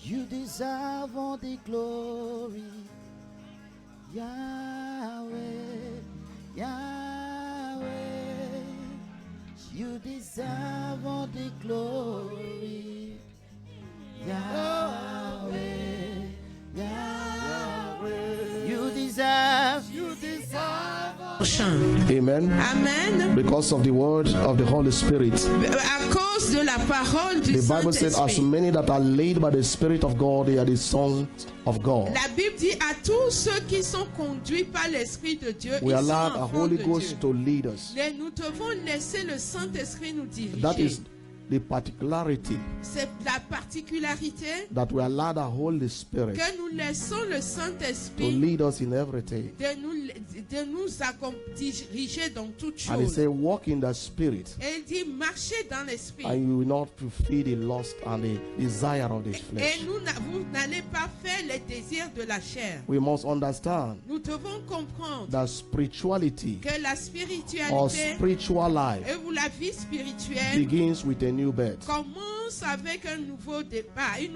You deserve all the glory, Yahweh, Yahweh. You deserve all the glory, Yahweh, Yahweh. You deserve Amen. Amen. Because of the word of the Holy Spirit. À cause de la parole du The Bible said, as Saint-Esprit. many that are led by the Spirit of God, they are the sons of God. La Bible dit à tous ceux qui sont conduits par l'Esprit de Dieu, We ils sont allow the enfants Holy de Ghost Dieu. to lead us. Mais nous devons laisser le Saint-Esprit nous diriger. That is the particularity C'est la particularité that we allow the Holy Spirit que nous laissons le to Saint-Esprit lead us in everything. de nous diriger dans toutes And he choses. said, walk in the Spirit, Et il dit, marchez dans l'Esprit. and you will not fulfill the lust and the desire of the Et flesh. vous n'allez pas faire les désirs de la chair. We must understand Nous devons comprendre that spirituality que la or spiritualité spiritual life et la vie spirituelle begins with a new birth. commence avec un nouveau départ, une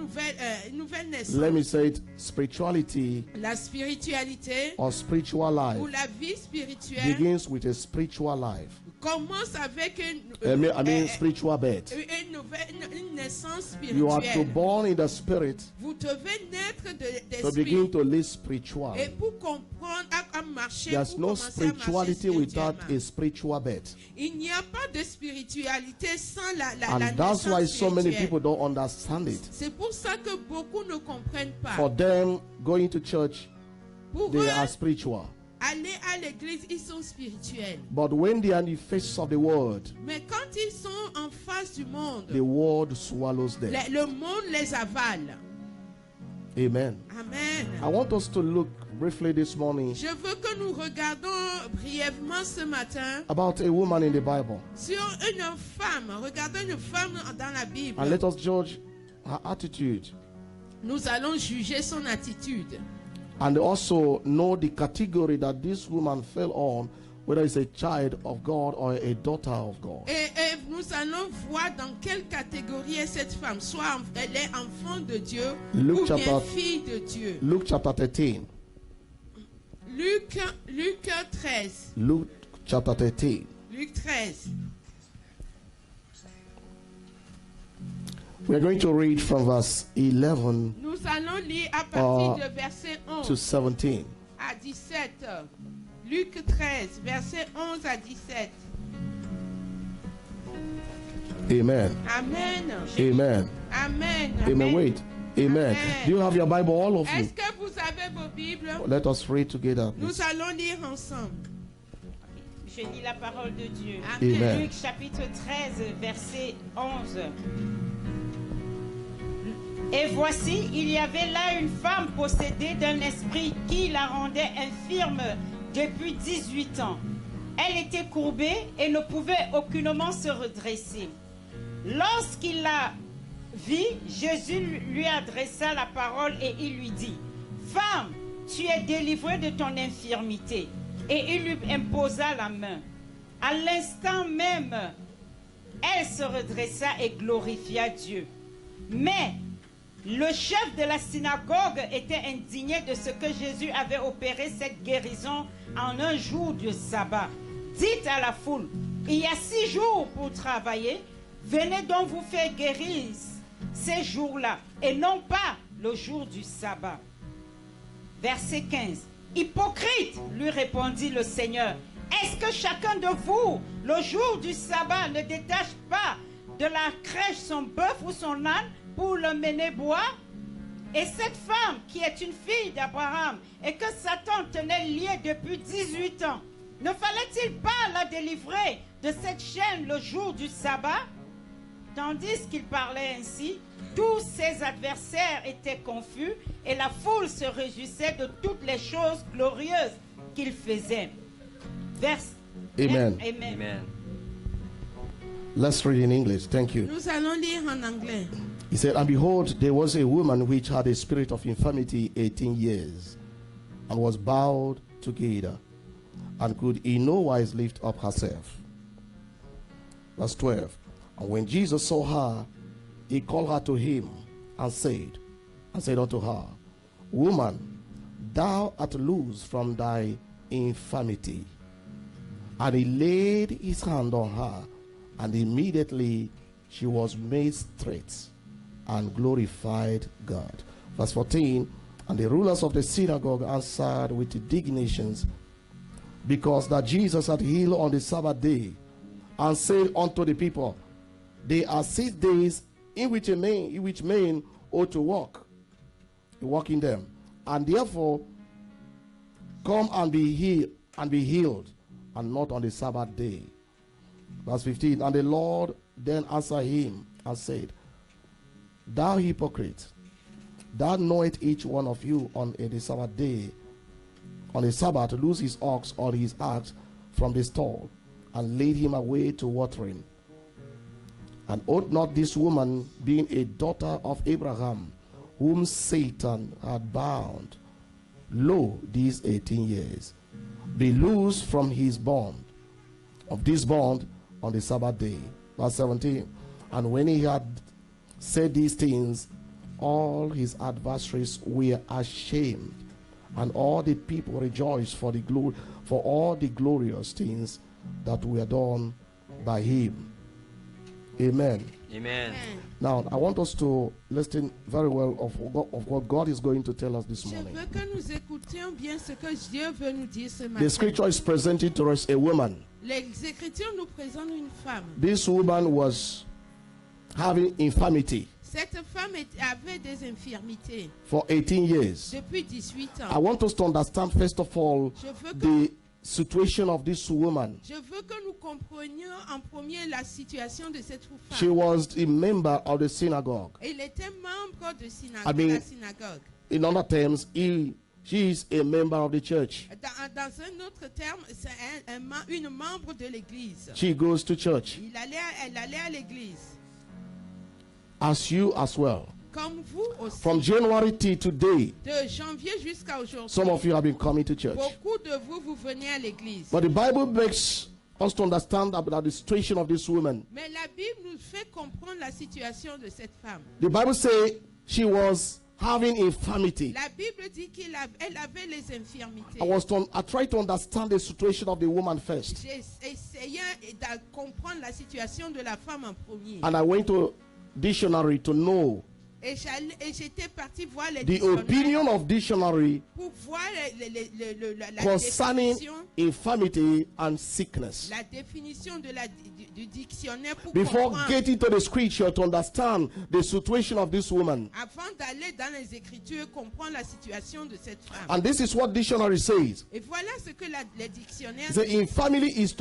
nouvelle naissance. Let me say it, spirituality La spiritualité or spiritual ou life la vie spirituelle begins with a spiritual life. commence avec I mean spiritual birth. une naissance You are to spirituelle. born in the Spirit Vous devez naître to begin d'esprit to live spiritual. et pour comprendre à marcher, There's pour no commencer à marcher spirituality without spirituellement. a spiritual birth. Il n'y a pas de spiritualité sans la And that's why naissance so many spirituelle. people don't understand it. C'est pour ça que beaucoup ne comprennent pas. For them, going to church, Pour they eux, are spiritual. aller à l'église, ils sont spirituels. But when they are in the face of the world, Mais quand ils sont en face du monde, the world swallows them. le monde les avale. Amen. Amen. I want us to look briefly this morning Je veux que nous regardons brièvement ce matin about a woman in the Bible. sur une femme. Regardons une femme dans la Bible. And let us judge her attitude Nous allons juger son attitude. and also know the category that this woman fell on, whether it's a child of God or a daughter of God. Et nous allons voir dans quelle catégorie est cette femme. Soit elle est enfant de Dieu Luke ou bien chapter- fille de Dieu. Luke chapter 13. Luc 13. Luke chapter 13. Luc 13. We're going to read from verse 11 Nous allons lire à partir de verset to 11 17. à 17. Luc 13, verset 11 à 17. Amen. Amen. Amen. Amen. Amen. Wait. Amen. Amen. Do you have your Bible, all of you? Est-ce que vous avez vos Bibles? Let us read together, please. Nous allons lire ensemble. Je lis la parole de Dieu. Amen. Luc chapitre 13, verset 11. Et voici, il y avait là une femme possédée d'un esprit qui la rendait infirme depuis 18 ans. Elle était courbée et ne pouvait aucunement se redresser. Lorsqu'il la vit, Jésus lui adressa la parole et il lui dit, « Femme, tu es délivrée de ton infirmité. » Et il lui imposa la main. À l'instant même, elle se redressa et glorifia Dieu. Mais le chef de la synagogue était indigné de ce que Jésus avait opéré cette guérison en un jour de sabbat. Dites à la foule, il y a 6 jours pour travailler, venez donc vous faire guérir ces jours-là, et non pas le jour du sabbat. Verset 15. Hypocrite, lui répondit le Seigneur, est-ce que chacun de vous, le jour du sabbat, ne détache pas de la crèche son bœuf ou son âne pour le mener boire? Et cette femme qui est une fille d'Abraham et que Satan tenait liée depuis 18 ans, ne fallait-il pas la délivrer de cette chaîne le jour du sabbat? Tandis qu'il parlait ainsi, tous ses adversaires étaient confus et la foule se réjouissait de toutes les choses glorieuses qu'il faisait. Amen. Amen. Amen. Let's read in English. Thank you. Nous allons lire en anglais. He said, and behold, there was a woman which had a spirit of infirmity 18 years, and was bowed together, and could in no wise lift up herself. Verse 12. And when Jesus saw her, he called her to him, and said, and said unto her, Woman, thou art loose from thy infirmity. And he laid his hand on her, and immediately she was made straight and glorified God. Verse 14, and the rulers of the synagogue answered with indignations, because that Jesus had healed on the Sabbath day, and said unto the people, There are 6 days in which men ought to walk in them, and therefore come and be healed, and not on the Sabbath day. Verse 15, and the Lord then answered him and said, Thou hypocrite, thou knowest each one of you on the Sabbath day, on the Sabbath, to loose his ox or his ass from the stall, and lead him away to watering. And ought not this woman, being a daughter of Abraham, whom Satan had bound, lo, these 18 years, be loosed from his bond, of this bond, on the Sabbath day? Verse 17, and when he had said these things, all his adversaries were ashamed, and all the people rejoiced for all the glorious things that were done by him. Amen. Amen. Now, I want us to listen very well of what God is going to tell us this Je morning. veux que nous écoutions bien ce que Dieu veut nous dire ce The matin. scripture is presenting to us a woman. Les Écritures nous présentent une femme. This woman was having infirmity Cette femme avait des infirmités for 18 years. depuis 18 I ans. want us to understand, first of all, Je veux que, the situation of this woman. je veux que nous comprenions en premier la situation de cette She femme. was a member of the synagogue. Il était membre de I mean- la synagogue. In other terms, she is a member of the church. Dans un autre terme, c'est une membre de l'église. She goes to church, Elle allait à l'église. as you as well. Comme vous aussi. From January till today, De janvier jusqu'à aujourd'hui. some of you have been coming to church. Beaucoup de vous, vous venez à l'église. But the Bible makes us to understand about the situation of this woman. Mais la Bible nous fait comprendre la situation de cette femme. The Bible says she was having infirmity. La Bible dit qu'elle avait les infirmités. I tried to understand the situation of the woman first. J'ai essayé de comprendre la situation de la femme en premier. And I went to dictionary to know Et j'étais parti voir les the dictionnaires opinion of dictionary pour voir la concerning définition, infirmity and sickness. la définition du dictionnaire pour Before comprendre. getting to the scripture to understand the situation of this woman. Avant d'aller dans les Écritures, comprendre la situation de cette femme. And this is what dictionary says. Et voilà ce que les dictionnaires The disent. infirmity is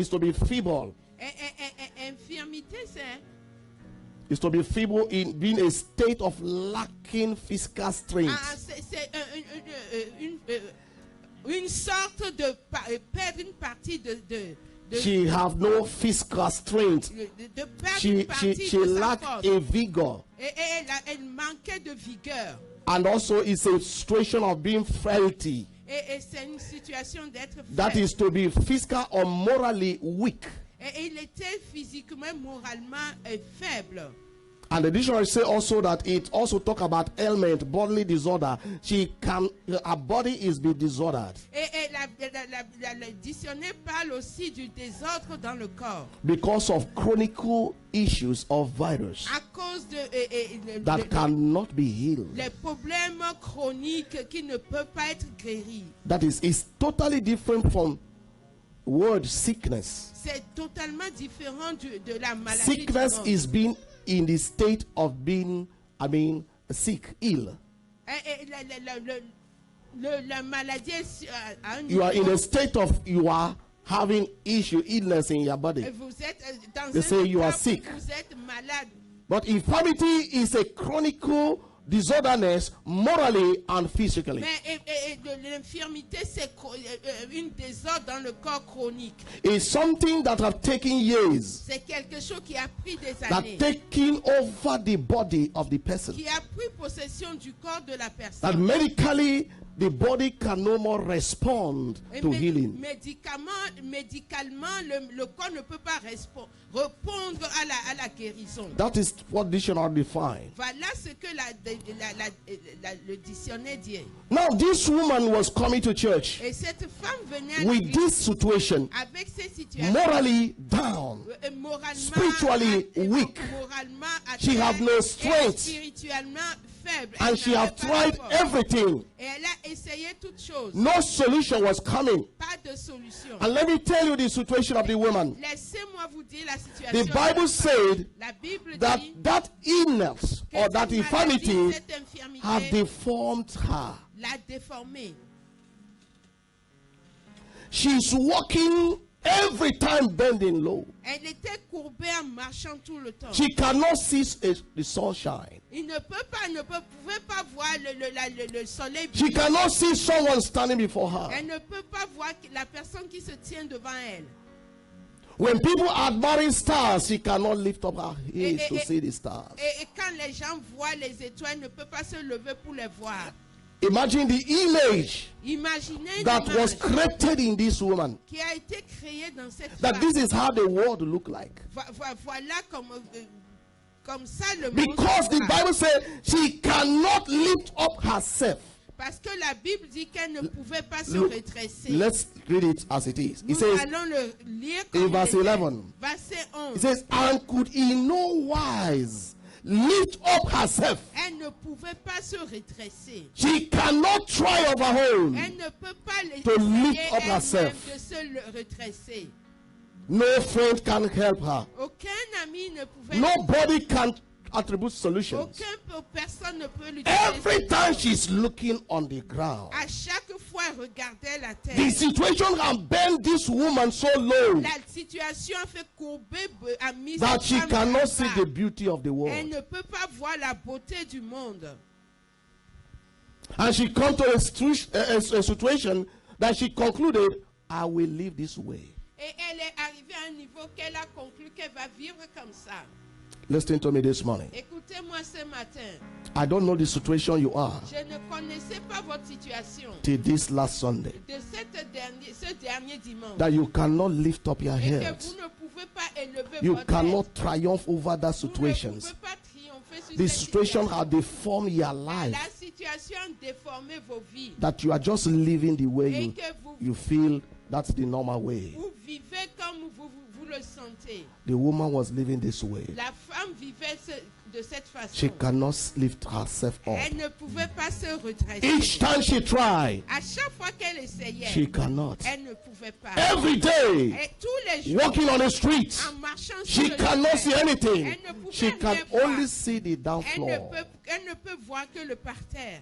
to be feeble. Infirmité, c'est Is to be feeble in being a state of lacking physical strength. c'est une sorte de perdre une partie de She have no physical strength. perdre She une partie she de sa lack force. a vigor. Et elle manquait de vigueur. And also it's a situation of being frailty. Et c'est une situation d'être That faible. is to be physical or morally weak. Et il était physiquement, moralement faible. And the dictionary say also that it also talk about ailment, bodily disorder. Her body is be disordered Et le dictionnaire parle aussi du désordre dans le corps. because of chronic issues of virus À cause that cannot be healed. les problèmes chroniques qui ne peuvent pas être guéris. That is totally different from word sickness. C'est totalement différent de la maladie. Sickness du monde. is being in the state of being, sick, ill. La maladie est à un You are in niveau. a state of, you are having illness in your body. Vous êtes dans They un say you are état où sick. vous êtes malade. But infirmity is a chronic disorderness morally and physically. Mais l'infirmité, c'est une désordre dans le corps chronique. It's something that have taken years, C'est quelque chose qui a pris des that années. taking over the body of the person. Qui a pris possession du corps de la That personne. medically the body can no more respond Et to healing. médicalement, le corps ne peut pas répondre à la guérison. That is what dictionary define. Voilà ce que le dictionnaire dit. Now this woman was coming to church Et cette femme venait à with l'église this situation, avec ces situations. morally down. Moralement spiritually weak. Moralement She have no et strength. spirituellement faible. And Elle she n'avait have pas tried la force. everything. Et elle a essayé toutes choses. No solution was coming. Pas de solution. And let me tell you the situation of the woman. Laissez-moi vous dire la situation. The Bible said La Bible that dit that illness que or that cette maladie, infirmity cette infirmité have deformed her. l'a déformée. She's walking every time bending low. Elle était courbée en marchant tout le temps. She cannot see the sunshine. Il ne pouvait pas voir le soleil. She cannot see someone standing before her. Elle ne peut pas voir la personne qui se tient devant elle. When people are admiring stars, she cannot lift up her head to see the stars. Et quand les gens voient les étoiles, elle ne peut pas se lever pour les voir. Imagine the image Imaginez that was l'image created in this woman. qui a été créée dans cette That femme. this is how the world look like. Voilà comme ça le monde Because se the voit. Bible said she cannot lift up herself. Parce que la Bible dit qu'elle ne pouvait pas se Look, redresser. let's read it as it is. Nous It says allons le lire in comme verse il était. 11. Verset 11. It says, and could in no wise lift up herself. Elle ne pouvait pas se redresser. She cannot try of her own. Elle ne peut pas To lift essayer up elle-même herself. de se redresser. No friend can help her. Aucun ami ne pouvait. Nobody can attribute solutions. Personne ne peut lui Every donner time solution. she's looking on the ground, À chaque fois, elle regardait la terre. the situation can bend this woman so low La situation a fait courber, a mis that cette she femme cannot à see bas. the beauty of the Elle world. ne peut pas voir la beauté du monde. And she come to a situation that she concluded, I will live this way. Et elle est arrivée à un niveau qu'elle a conclu qu'elle va vivre comme ça. Listen to me this morning. Écoutez-moi ce matin. I don't know the situation you are Je ne connaissais pas votre situation till this last Sunday. de ce dernier dimanche. That you cannot lift up your Et que head. vous ne pouvez pas élever You votre cannot tête. triumph over that Vous ne situations. pouvez pas triompher sur The cette situation has deformed your La life. situation a déformé vos vies. That you are just living the way Et que you feel that's the normal way. vous vivez comme vous le sentez. The woman was living this way. La femme vivait de cette façon. She cannot lift herself up. Elle ne pouvait pas se redresser. Each time she tried, À chaque fois qu'elle essayait, she cannot. elle ne pouvait pas. Every day, Et tous les jours, walking on the streets, en marchant sur she le cannot terrain, see anything. elle ne pouvait She can rien voir. only see the down floor. Elle ne peut voir que le parterre.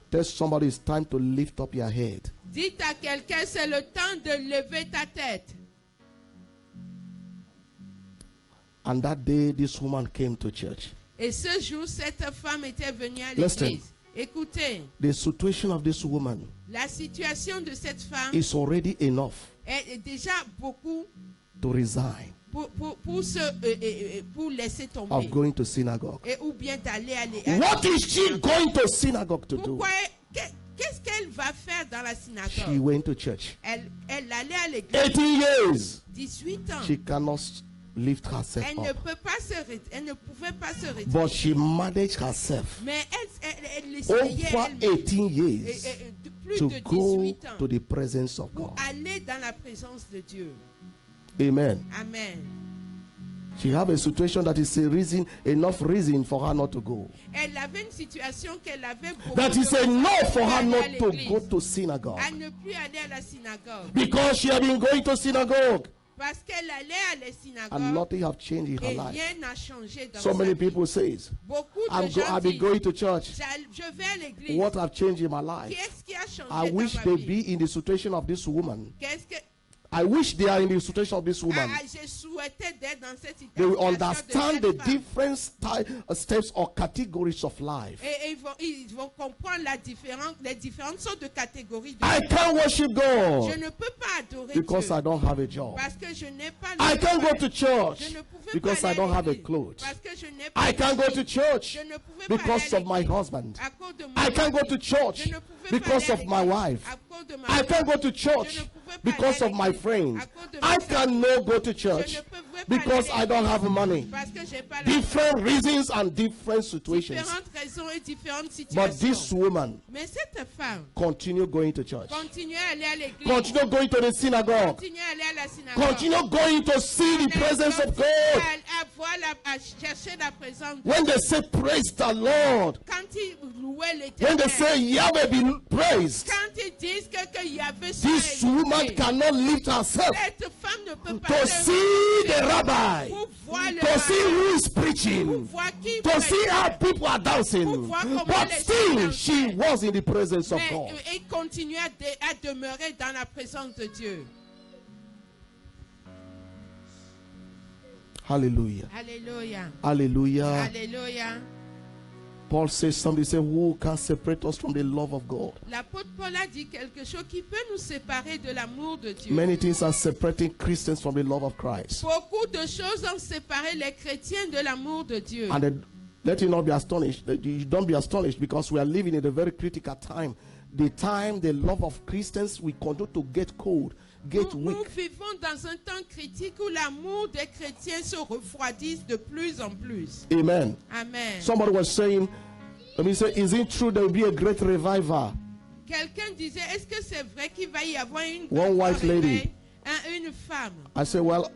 Tell somebody it's time to lift up your head. Dites à quelqu'un, c'est le temps de lever ta tête. And that day, this woman came to church. Et ce jour, cette femme était venue à Listen. l'église. Écoutez, The situation of this woman la situation de cette femme is already enough est déjà beaucoup to resign pour laisser tomber. of going to synagogue. Et ou bien d'aller à What is she going to synagogue to do? Pourquoi qu'est-ce qu'elle va faire dans la She synagogue? went to church. Elle allait à l'église. 18 years. 18 ans. She cannot lift herself Elle ne up. peut pas elle ne pouvait pas se retirer. But she managed herself Mais elle essayait over elle-même, 18 years de plus to de go 18 ans to the presence of pour God. aller dans la présence de Dieu. Amen. Amen. She have a situation that is enough reason for her not to go. Elle avait une situation qu'elle avait beaucoup That is de enough for her aller à not to l'église. go to synagogue. À ne plus aller à la synagogue. Because she had been going to synagogue Parce qu'elle allait à la synagogue and nothing have changed in her et life. rien n'a changé dans So sa many vie. people says, Beaucoup de gens I've been disent, going to church. je vais à l'église. What have changed in my life? Qu'est-ce qui a changé I dans wish ma they vie? be in the situation of this woman. Qu'est-ce que I wish they are in the situation of this woman. Je souhaitais d'être dans cette They will situation understand de the cette femme. different steps or categories of life. Et ils vont comprendre les différentes sortes de catégories de I vie. can't worship Je God ne peux pas adorer because Dieu I don't have a job. parce que je n'ai pas I can't go to church Je ne pouvais because pas I aller don't à have a l'église clothes. parce que je n'ai pas I can't go to d'église. church Je ne pouvais pas because aller of à my l'église husband. à cause de mon I can't go mari. to church Je ne pouvais pas because aller of à my l'église wife. à cause de ma I can't femme. go to church Je ne pouvais pas because aller of à my l'église friends. à cause de I mes can amis. no go to Je church ne pouvais pas because aller à I don't l'église have money. parce que j'ai pas l'argent. Different reasons and different situations. Différentes raisons et différentes But this situations. woman Mais cette femme continue going to church. continue à aller à l'église. Continue going to the synagogue. Continue à aller à la synagogue. Continue going to see the presence of God. À chercher la présence de When Dieu. they say praise the Lord, Quand ils louaient when they l'Éternel, say Yahweh be praised, quand ils disent que Yahvé this soit woman élevé, cannot lift herself cette femme ne peut pas to se see the lever rabbi, pour voir le to see rabbin, who is pour preaching, voir qui to see prêche. how people are dancing. But still, she was in the presence of Mais God. et continue à demeurer dans la présence de Dieu. Hallelujah. Alléluia. Hallelujah. Alléluia. Paul says something, say, who can separate us from the love of God? L'apôtre Paul a dit quelque chose qui peut nous séparer de l'amour de Dieu. Many things are separating Christians from the love of Christ. Beaucoup de choses ont séparé les chrétiens de l'amour de Dieu. And then, let you not be astonished. You don't be astonished because we are living in a very critical time. The time the love of Christians will continue to get cold, get Nous weak. vivons dans un temps critique où l'amour des chrétiens se refroidit de plus en plus. Amen. Amen. Somebody was saying, let me say, is it true there will be a great revival? Quelqu'un disait, est-ce que c'est vrai qu'il va y avoir une One white lady. une femme? I say, well,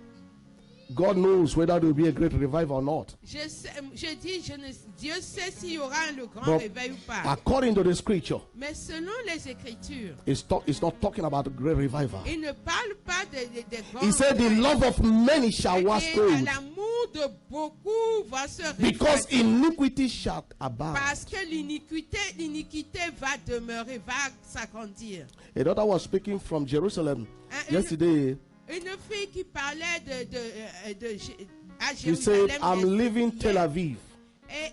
God knows whether there will be a great revival or not. Je dis, Dieu sait s'il y aura le grand But réveil ou pas. according to the scripture, Mais selon les Écritures, it's not talking about a great revival. il ne parle pas des grands He said, the réveils. love of many shall wax Et cold l'amour de beaucoup va se because refroidir. iniquity shall abound. Parce que l'iniquité va demeurer, va s'agrandir. A daughter was speaking from Jerusalem yesterday. Une fille qui parlait à She said, Jérusalem, I'm leaving Tel Aviv et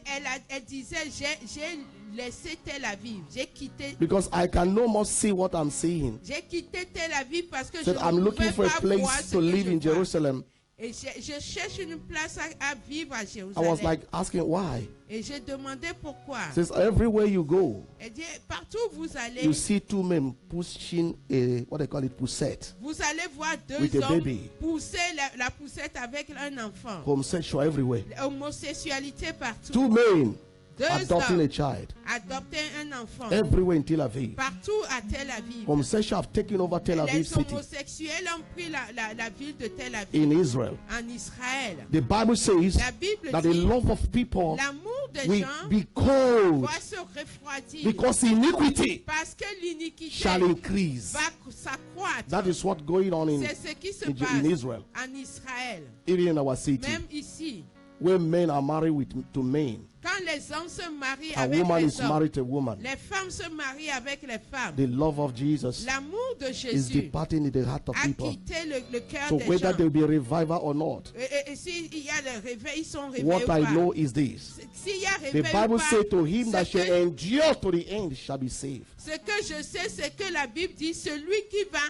elle disait, j'ai laissé Tel Aviv, j'ai quitté because I can no more see what I'm seeing. Tel Aviv parce que Said, je I'm ne looking pouvais for a pas voir place ce to que live je in vois. Jerusalem. Et je cherche une place à vivre à I Jérusalem. was like asking why. Et j'ai demandé pourquoi. Says everywhere you go, Elle dit, partout où vous allez, you see two men pushing a what they call it poussette. vous allez voir With deux a hommes baby. pousser la poussette avec un enfant. Homosexual everywhere. Homosexualité partout. Two men Deux adopting hommes a child adopter un enfant. everywhere in Tel Aviv. Partout à Tel Aviv. Homosexuals have taken over Tel Aviv Les city homosexuels ont pris la ville de Tel Aviv in Israel. en Israël. The Bible says La Bible that the dit love of people l'amour des will gens be cold va se refroidir because iniquity parce que l'iniquité shall increase. va s'accroître. That is what going on in, C'est ce qui se in passe Israel, en Israël, even in our city, même ici. where men are married to men. Quand les hommes se marient A avec woman les is hommes, married to a woman. les femmes se marient avec les femmes. The love of Jesus L'amour de is Jésus departing in the heart of a people. quitté le cœur So des whether gens. there will be a revival or not, Et s'il y a le réveil, ils sont réveillés what ou I pas. know is this. S'il y a The réveil ou Bible pas, says to him that ce shall que- endure to the end shall be saved. ce que je sais, c'est que la Bible dit celui qui va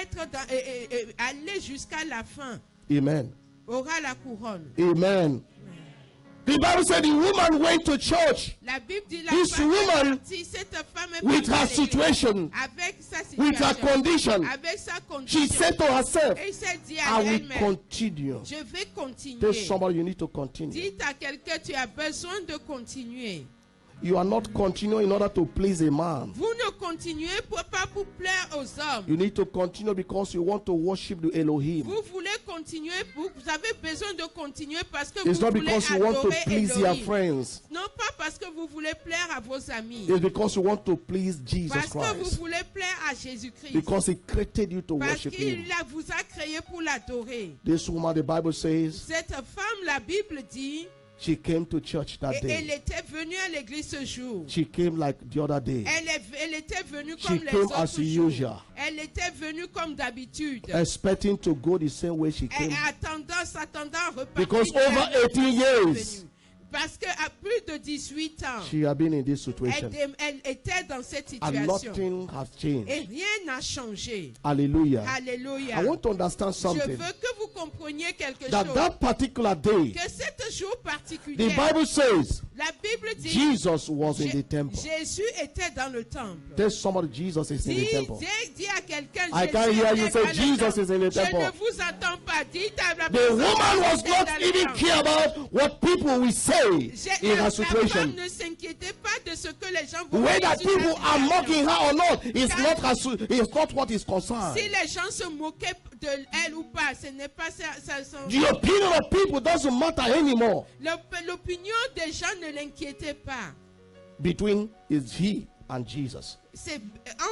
être aller jusqu'à la fin Amen. aura la couronne. Amen. The Bible said the woman went to church La Bible dit la This femme est woman, partie, cette femme est with partie à her l'église situation, avec sa with her situation, condition. avec sa She condition. said to herself, Et il s'est dit I à will elle-même, continue. je vais continuer. Tell somebody you need to continue. Dites à quelqu'un, tu as besoin de continuer. You are not continuing in order to please a man. Vous ne continuez pas pour plaire aux hommes. You need to continue because you want to worship the Elohim. Vous voulez continuer, vous avez besoin de continuer parce que It's vous not voulez because you want to adorer please your Elohim. friends. Non pas parce que vous voulez plaire à vos amis. It's because you want to please Jesus Parce que vous Christ. voulez plaire à Jésus-Christ. Because He created you to Parce worship Him. qu'il vous a créé pour l'adorer. This woman, the Bible says, Cette femme, la Bible dit, She came to church that Et elle day. était venue à l'église ce jour. She came like the other day, Elle était venue She comme les came autres as jours. usual. Elle était venue comme d'habitude. expecting to go the same way she Et came. s'attendant à repartir. Because de la over même 18 façon qu'elle est years, venue. Parce qu'à plus de 18 ans, She had been in this situation, elle était dans cette and situation. nothing has changed. Et rien n'a changé. Hallelujah. Alléluia. I want to understand Je something. veux que vous compreniez quelque That chose. that particular day, Que cet jour the particulier, Bible says la Bible dit, Jesus was in the temple. Jésus était dans le temple. Tell somebody Jesus is in the temple. Dis à quelqu'un, I Jésus can't hear you était say dans le Jesus temple. is in the Je temple. ne vous entends pas. Dites à la The personne, woman was Jésus not était dans le even temple. care about what people will say in her La situation. femme ne s'inquiétait pas de ce que les gens vont Whether dire sur la people are situation. mocking her or not is not what is concerned. Si les gens se moquaient de elle ou pas, ce n'est pas ça son... The opinion of people doesn't matter anymore. L'opinion des gens ne l'inquiétait pas. Between is he and Jesus. C'est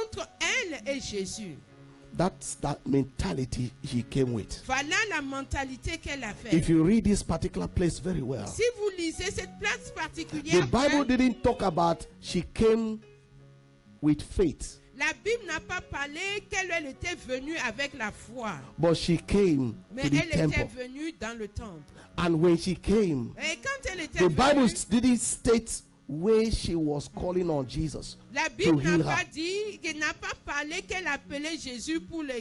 entre elle et Jésus. That's that mentality he came with. Voilà la mentalité qu'elle avait. If you read this particular place very well, Si vous lisez cette place the particulière, Bible didn't talk about she came with faith, la Bible n'a pas parlé qu'elle était venue avec la foi, but she came mais to the elle était temple. venue dans le temple. And when she came, Et quand elle était the Bible venue, didn't state where she was calling on Jesus la to Bible heal n'a pas her. dit, qu'elle n'a pas parlé qu'elle appelait Jésus pour la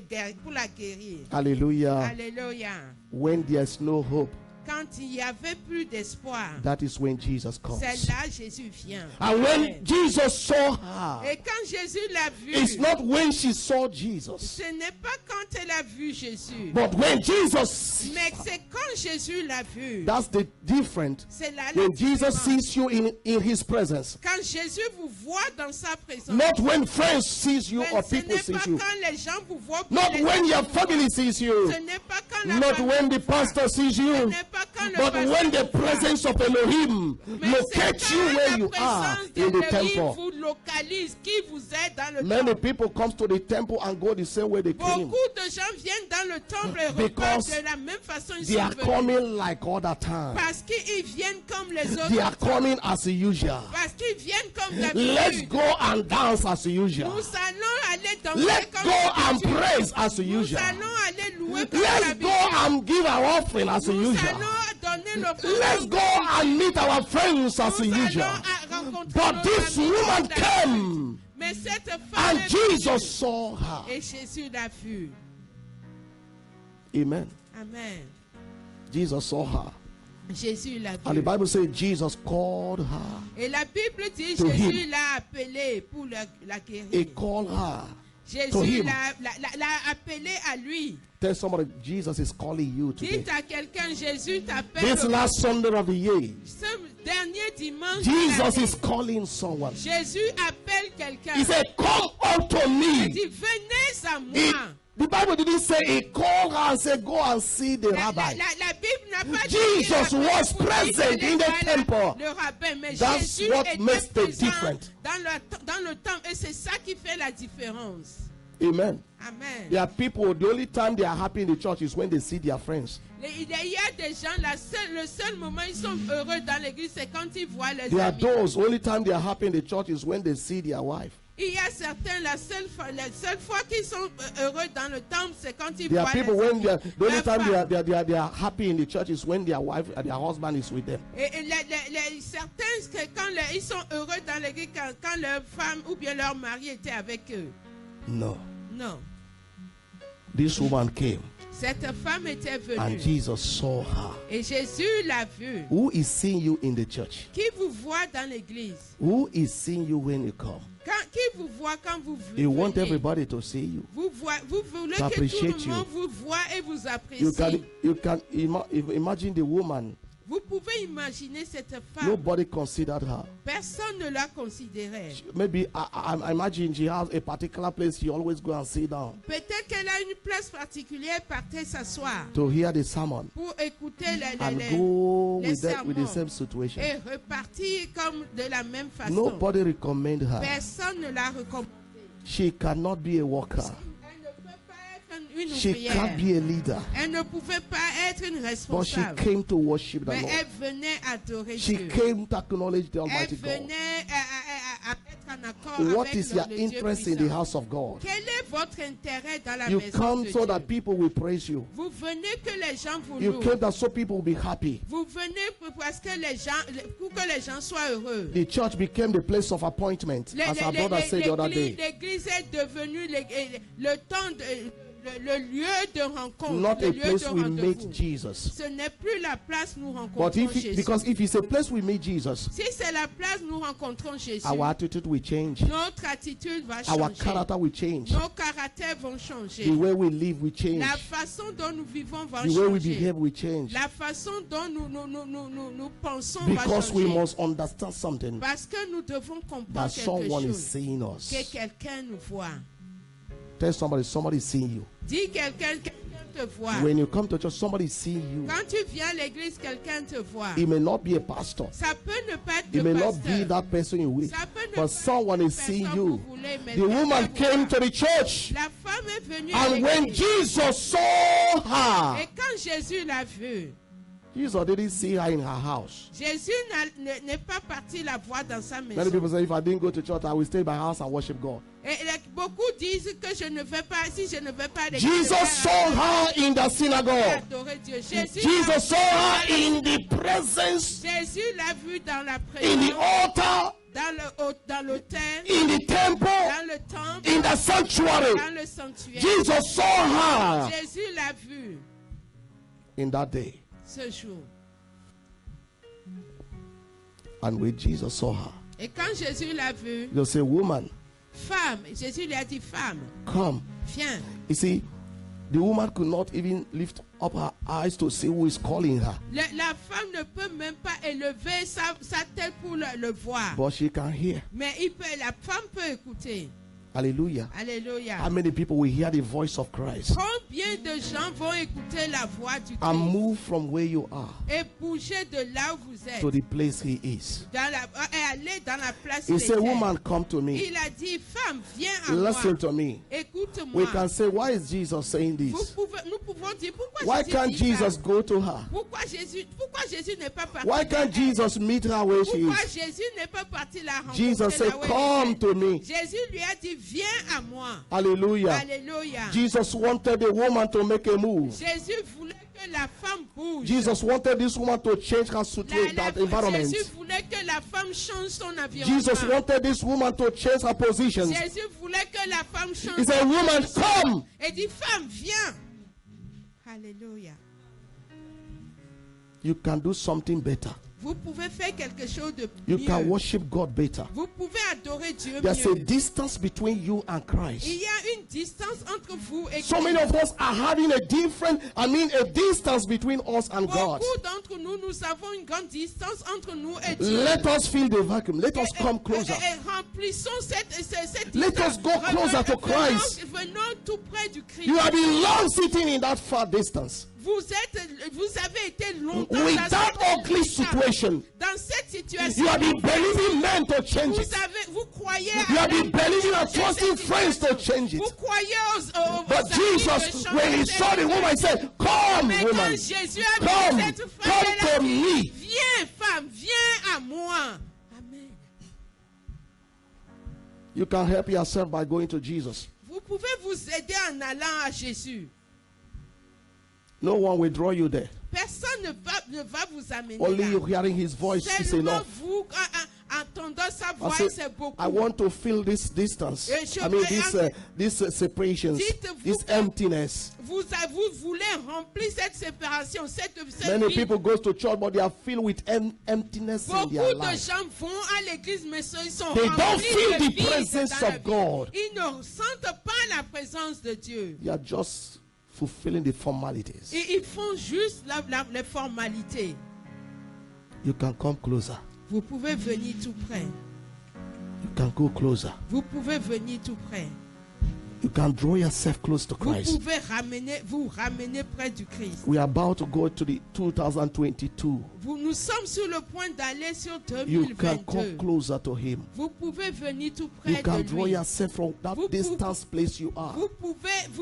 guérir. Hallelujah. Alléluia. When there's no hope, Quand il n'y avait plus d'espoir, that is when Jesus comes. c'est là Jésus vient. And when Jesus saw her, Et quand Jésus l'a vu, it's not when she saw Jesus, ce n'est pas quand elle a vu Jésus, but when Jesus. mais c'est quand Jésus l'a vu. That's the difference. C'est là la When Jesus différence. sees you in his presence, Quand Jésus vous voit dans sa présence, not when friends sees you mais or ce people n'est sees pas you, quand les gens vous voient, not que les when gens your vous voient. family sees you, Ce n'est pas quand la not famille when the vous voit. pastor sees Ce you, n'est pas quand le but pasteur when the vous voit. presence of Elohim Mais locates c'est you quand where la you are présence in the d'Élohim temple. vous localise, qui vous est dans le Many temple. people come to the temple and go the same way they came. Beaucoup de gens viennent dans le temple et repartent Because de la même façon ils They sont are venus. coming like other times. Parce qu'ils viennent comme les autres. They are coming as usual. Parce qu'ils viennent comme Let's d'habitude. go and dance as usual. Nous allons aller danser Let's comme go and d'habitude. praise as Nous usual. allons aller louer comme Let's go d'habitude. and give our offering as Nous usual. allons donner l'offrande. Let's go and meet our friends as Nous allons usual. rencontrer But nos this amis woman comme d'habitude. came Mais cette femme and est Jesus venue saw her. et Jésus l'a vue. Amen. Amen. Jesus saw her. Jésus l'a And the vue. Bible says Jesus called her. Et la Bible dit To Jésus him. l'a appelée pour la guérir. He called her. to Jésus him. l'a appelée à lui. Tell somebody Jesus is calling you today. Dites à quelqu'un, Jésus t'appelle. This last Sunday of the year, Ce dernier dimanche, Jesus de is l'année, calling someone. Jésus appelle quelqu'un. He said, "Come unto Il me." dit, venez à He- moi. the Bible didn't say he called her and said, "Go and see the La rabbi." Bible n'a pas dit Jesus qu'il a was appelé present in the le temple. Le rabbin, mais That's Jésus what était makes the présent difference. dans le temple et c'est ça qui fait la différence. Amen. Amen. There are people, the only time they are happy in the church is when they see their friends. Il y a des gens, le seul moment ils sont heureux dans l'église, c'est quand ils voient les There are amis. those, only time they are happy in the church is when they see their wife. Il y a certains, la seule fois qu'ils sont heureux dans le temple, c'est quand ils There are voient people les when amis. they are, the only Leurs time femmes. they are happy in the church is when their wife and their husband is with them. Et certains, que quand ils sont heureux dans l'église, quand leur femme ou bien leur mari était avec eux. No. Non. This woman came Cette femme était and venue. Jesus saw her. Et Jésus l'a vue. Who is seeing you in the church? Qui vous voit dans l'église? Who is seeing you when you come? Qui vous voit quand vous You want venez? everybody to see you. Vous voulez To que tout appreciate le monde you. vous voit et vous You apprécie. can imagine the woman. Vous pouvez imaginer cette femme. Nobody considered her. Personne ne la considérait. Maybe I imagine she has a particular place she always go and sit down Peut-être qu'elle a une place particulière, partait s'asseoir to hear the sermon pour écouter and go les with the sermons same situation. et repartir comme de la même façon. Nobody recommend her. Personne ne la recommande. She cannot be a worker. Elle ne peut pas être une She ouvrière. can't be a leader, Elle ne pouvait pas être une but she responsable. came to worship the Mais Lord. elle venait adorer She Dieu. came to acknowledge the Elle Almighty God. venait à être en accord What avec is your le Dieu interest in the puissant. house of God? Quel est votre intérêt dans la You maison come de so Dieu? that people will praise you. Vous venez que les gens vous You louent. came that so people will be happy. Vous venez parce que les gens, pour que les gens soient heureux. The church became the place of appointment, as our brother said the other day. L'église est devenue le temps le lieu de rencontre, Not le a lieu place de we rendez-vous. meet Jesus. Ce n'est plus la place où nous But rencontrons Jésus. because if it's a place we meet Jesus, Si c'est la place où nous rencontrons Jésus, our attitude will change. notre attitude va Our changer. character will change. Nos caractères vont changer. The way we live will change. La façon dont nous vivons va The way we changer. behave will change. La façon dont nous pensons va Because we changer. must understand something, Parce que nous devons comprendre that quelque someone is chose. seeing us. Que quelqu'un nous voit. Tell somebody is seeing you. Dis quelqu'un te voit. When you come to church, somebody is seeing you. Quand tu viens à l'église, quelqu'un te voit. It may not be a pastor. Ça peut ne pas être It le may not pasteur. be that person you wish. Ça peut ne But pas someone être is la seeing personne you. que vous voulez, mais The woman quelqu'un came vous to voit. the church. La femme est venue And à when l'église. Jesus saw her, Et quand Jésus l'a vue, Jesus didn't see her in her house. Jésus n'est pas parti la voir dans sa Many maison. people say, if I didn't go to church, I will stay in my house and worship God. Et beaucoup disent que je ne vais pas, si je ne vais pas à l'église, Jesus je vais saw her in the synagogue. adorer Dieu. Jésus Jesus saw her in the presence, Jésus l'a vue dans la in présence, the altar, dans l'autel, in the temple, dans le temple, in the sanctuary. dans le sanctuaire. Jesus saw her Jésus l'a vue in that day. ce jour. And when Jesus saw her, Et quand Jésus l'a vue, he say, woman, femme, Jésus lui a dit, femme, come. viens. You see, the woman could not even lift up her eyes to see who is calling her. La femme ne peut même pas élever sa tête pour le voir. But she can hear. Mais la femme peut écouter. Hallelujah. Alléluia. How many people will hear the voice of Christ Combien de gens vont écouter la voix du and Christ move from where you are et bouger de là où vous êtes to the place he is? et aller dans la place He où said, il est. woman, come to me. Il a dit, femme, viens à Listen moi. to me. We Écoute-moi. can say, why is Jesus saying this? Nous pouvons dire, pourquoi Why Jésus can't dit ça? Jesus go to her? Pourquoi Jésus n'est pas parti? Why can't Jesus meet her where she Pourquoi is? Jésus n'est pas parti la rencontrer Jesus said, là où elle come était? to me. Jésus lui a dit, viens à moi. Hallelujah. Alléluia. Jesus wanted the woman to make a move. Jésus voulait que la femme bouge. Jesus wanted this woman to change her situation, that environment. Jésus voulait que la femme change son environnement. Jesus wanted this woman to change her positions. Jésus voulait que la femme change. He said, woman, son come. Et dit, femme, viens. Alléluia. You can do something better. Vous pouvez faire quelque chose de You mieux. can worship God better. Vous pouvez adorer Dieu There's a mieux. distance between you and Il Christ. y a une distance entre vous et So many of us are having a distance between us and God. Beaucoup d'entre nous, nous avons une grande distance entre nous et Dieu. Let us fill the vacuum. Let us come closer. Et remplissons cette Let distance. us go closer to Christ. Venons tout près du Christ. You have been long sitting in that far distance. Vous avez été longtemps With dans that cette ugly situation. Dans cette situation, You have been believing men to change it. vous croyez You have been believing and trusting friends to change it. Vous croyez aux But amis de Jesus, changer when he saw the woman, he said, come, Mais quand woman. Jésus a vu Come, cette femme, come elle a to dit, me. viens femme, viens à moi. Amen. You can help yourself by going to Jesus. Vous pouvez vous aider en allant à Jésus. No one will draw you there. Personne ne va vous amener Only you là. hearing his voice is Seulement enough. vous entendant sa I voix, say, c'est beaucoup. I want to feel this distance. Et je I mean, veux- this separations, Dites-vous this que- emptiness. Vous voulez remplir cette séparation, cette Many vie. people go to church, but they are filled with emptiness in their Beaucoup de life. gens vont à l'église, mais ils sont They don't remplis feel de the vide presence dans la of vie. God. Ils ne sentent pas la présence de Dieu. They are just fulfilling the formalities. Ils font juste les formalités. You can come closer. Vous pouvez venir tout près. You can go closer. Vous pouvez venir tout près. You can draw yourself close to vous Christ. pouvez vous ramener près du Christ. We are about to go to the 2022. Nous sommes sur le point d'aller sur You can come 2022. closer to Him. Vous pouvez venir tout You près can de draw lui. yourself from that Vous distance place you are. Vous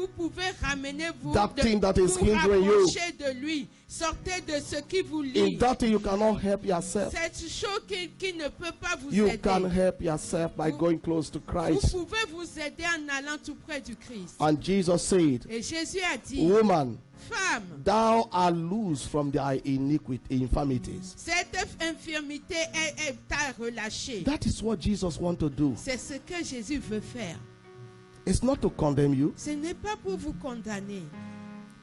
pouvez ramener vous, That thing that is vous hindering you. rapprocher de lui. Sortez de ce qui vous In lie. that thing you cannot help yourself. Cette chose qui ne peut pas vous You aider. can help yourself by going close to Vous Christ. pouvez vous aider en allant tout près du Christ. And Jesus said, Et Jésus a dit, Woman, femme, thou art loose from thy infirmities. cette infirmité t'a relâché. That is what Jesus wants to do. C'est ce que Jésus veut faire. It's not to condemn you. Ce n'est pas pour vous condamner.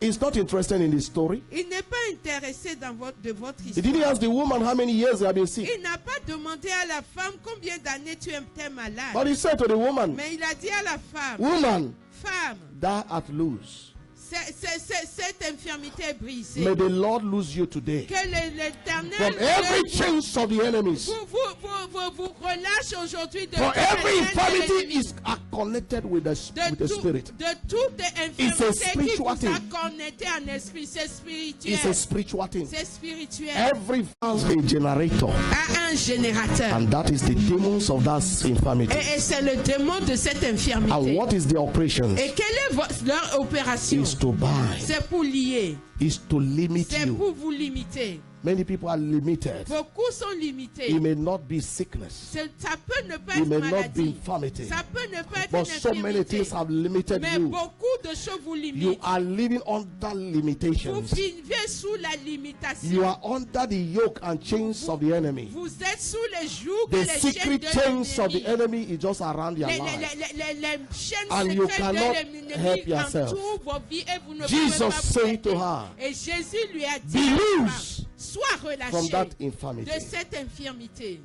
He's not interested in the story. Il n'est pas intéressé de votre He didn't histoire. ask the woman how many years they have been sick. Il n'a pas demandé à la femme combien d'années tu es malade. But he said to the woman, Mais il a dit à la femme, Woman, femme, thou art loose. cette infirmité est brisée. May the Lord loose you today Que l'Éternel from every chains of the enemies. vous relâche aujourd'hui de For toute every la chaîne de infirmity l'ennemi. is connected with the spirit. De toute It's a infirmité qui spiritual vous a thing. connecté en esprit, c'est It's a spirituel. spiritual thing. C'est spirituel. Every has a generator, À un générateur. and that is the demons of that infirmity. Et c'est le démon de cette And infirmité. what is the operation? Et quelle est leur opération? Is to bind, C'est pour lier. is to limit C'est you. pour vous limiter. Many people are limited. Beaucoup sont limités. It may not be sickness, Ça peut ne pas it être may not be maladie. infirmity, Ça peut ne pas être but une so many infirmité. things have limited Mais you. beaucoup de choses vous You limitent. are living under Vous limitations. vivez sous la limitation. You are under the yoke and chains of the enemy. Vous êtes sous les jougs The et les chaînes secret de chains of the l'ennemi. enemy is just around your Les life. chaînes And you secrètes cannot de l'ennemi help yourself. entourent vos vies et vous ne Jesus pouvez pas vous said to aider. her, Et Jésus lui a dit, Be à la loose femme, sois from relâché that infirmity. de cette infirmité.